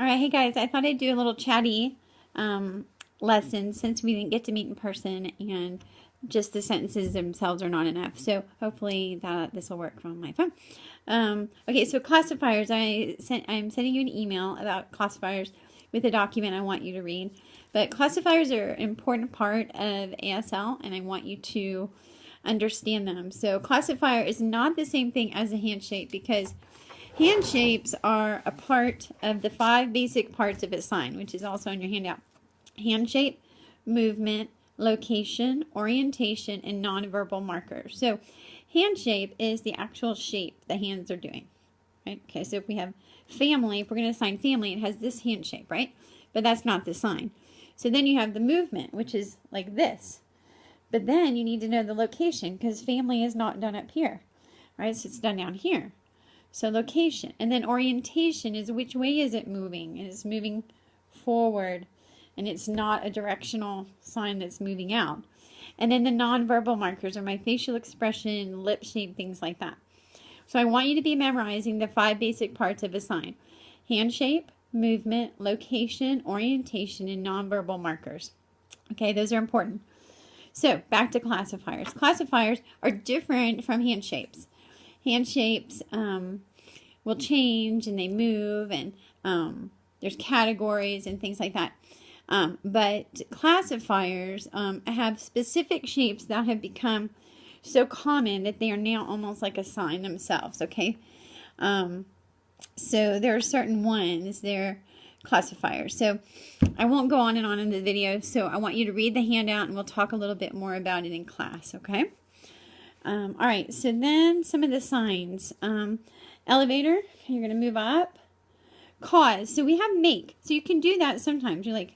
All right, hey guys, I thought I'd do a little chatty lesson since we didn't get to meet in person and just the sentences themselves are not enough. So hopefully this will work from my phone. Okay, so classifiers. I'm sending you an email about classifiers with a document I want you to read. But classifiers are an important part of ASL, and I want you to understand them. So classifier is not the same thing as a handshape because handshapes are a part of the 5 basic parts of a sign, which is also on your handout. Handshape, movement, location, orientation, and nonverbal markers. So handshape is the actual shape the hands are doing. Right? Okay, so if we have family, if we're going to assign family, it has this handshape, right? But that's not the sign. So then you have the movement, which is like this. But then you need to know the location because family is not done up here, right? So it's done down here. So location. And then orientation is which way is it moving? It's moving forward. And it's not a directional sign that's moving out. And then the nonverbal markers are my facial expression, lip shape, things like that. So I want you to be memorizing the 5 basic parts of a sign. Hand shape, movement, location, orientation, and nonverbal markers. Okay, those are important. So back to classifiers. Classifiers are different from hand shapes. Hand shapes will change and they move and there's categories and things like that. But classifiers have specific shapes that have become so common that they are now almost like a sign themselves, okay? So there are certain ones, they're classifiers. So I won't go on and on in the video, so I want you to read the handout and we'll talk a little bit more about it in class, okay? All right, so then some of the signs. Elevator, you're going to move up. Cause, so we have make. So you can do that sometimes. You're like,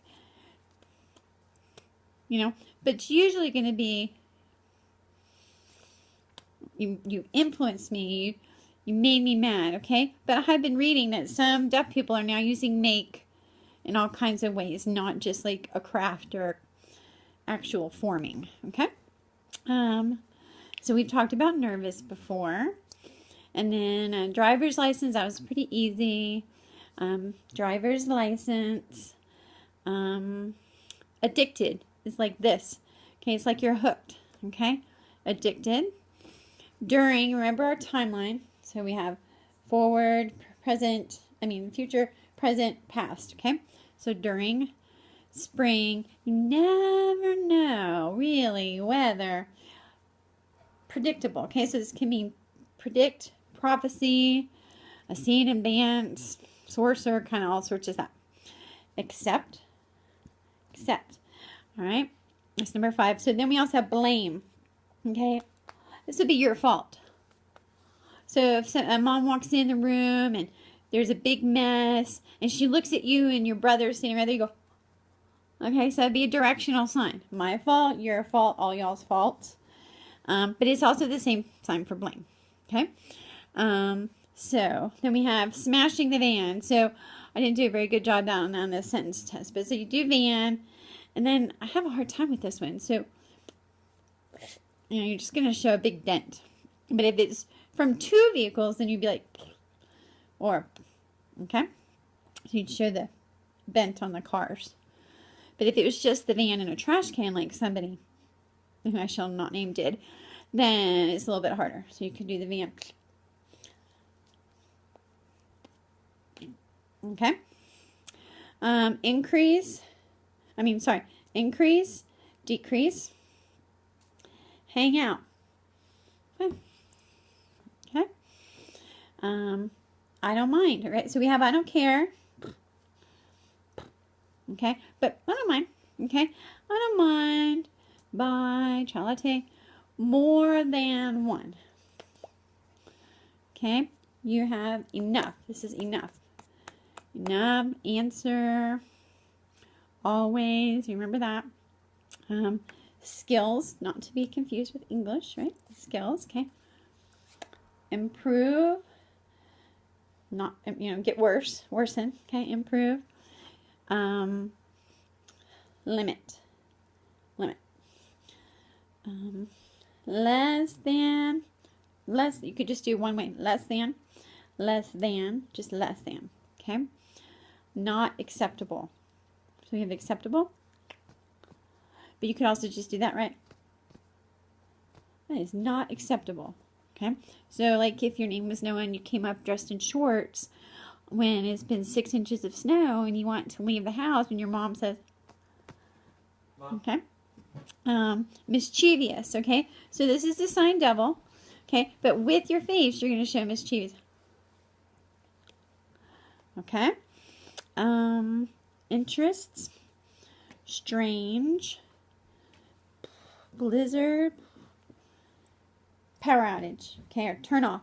but it's usually going to be, you influenced me, you made me mad, okay? But I've been reading that some deaf people are now using make in all kinds of ways, not just like a craft or actual forming, okay? So we've talked about nervous before. And then driver's license, that was pretty easy. Driver's license. Addicted is like this. Okay, it's like you're hooked. Okay, addicted. During, remember our timeline. So we have forward, future, present, past. Okay, so during, spring, you never know really whether. Predictable. Okay, so this can mean predict, prophecy, a scene and band, sorcerer, kind of all sorts of that. Accept. All right, that's number 5. So then we also have blame. Okay, this would be your fault. So if a mom walks in the room and there's a big mess and she looks at you and your brother's sitting right there, you go, okay, so that'd be a directional sign. My fault, your fault, all y'all's faults. But it's also the same sign for blame. Okay. So then we have smashing the van. So I didn't do a very good job on the sentence test. But so you do van. And then I have a hard time with this one. So, you're just going to show a big dent. But if it's from 2 vehicles, then you'd be like, or, okay. So you'd show the bent on the cars. But if it was just the van and a trash can, like somebody who I shall not name did, then it's a little bit harder. So you could do the van. Okay. Increase, decrease, hang out. Okay. I don't mind, right? So we have I don't care. Okay, but I don't mind. Okay, I don't mind. By Charlotte, more than 1. Okay, you have enough. This is enough. Enough, answer, always, remember that. Skills, not to be confused with English, right? Skills, okay. Improve, not, get worse, worsen, okay, improve. Limit. Less than, you could just do one way, less than, just less than, okay? not acceptable. So we have acceptable. But you could also just do that, right? That is not acceptable. Okay? So like if your name was Noah and you came up dressed in shorts when it's been 6 inches of snow and you want to leave the house and your mom says, Mom. Okay? Mischievous, okay? So this is the sign devil, okay? But with your face, you're going to show mischievous. Okay? Interests, strange, blizzard, power outage, okay? Or turn off.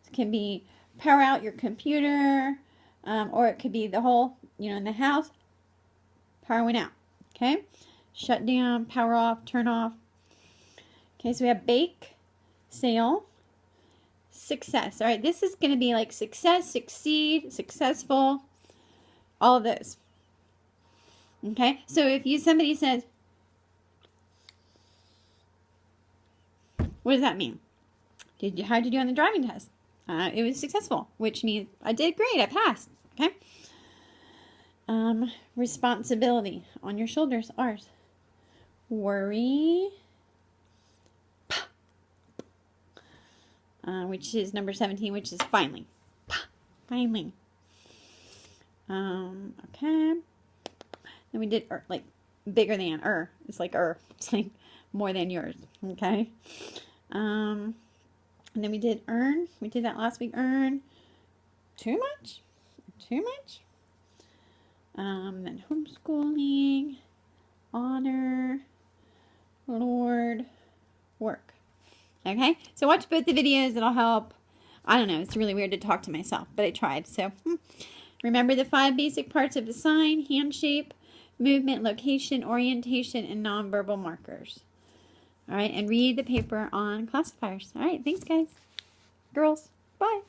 It can be power out your computer, or it could be the whole, in the house, power went out, okay? Shut down, power off, turn off. Okay, so we have bake, sale, success. All right, this is going to be like success, succeed, successful, all of those. Okay, so if somebody says, what does that mean? How did you do on the driving test? It was successful, which means I did great, I passed. Okay. Responsibility on your shoulders, ours. Worry, which is number 17, which is finally. Finally. Okay. Then we did like bigger than It's like It's like more than yours. Okay. And then we did earn. We did that last week. Earn. Too much. Too much. Then homeschooling. Honor. Lord. Work. Okay. So watch both the videos. It'll help. I don't know. It's really weird to talk to myself, but I tried. So remember the 5 basic parts of the sign: hand shape, movement, location, orientation, and nonverbal markers. All right, and read the paper on classifiers. All right, thanks, guys. Girls, bye.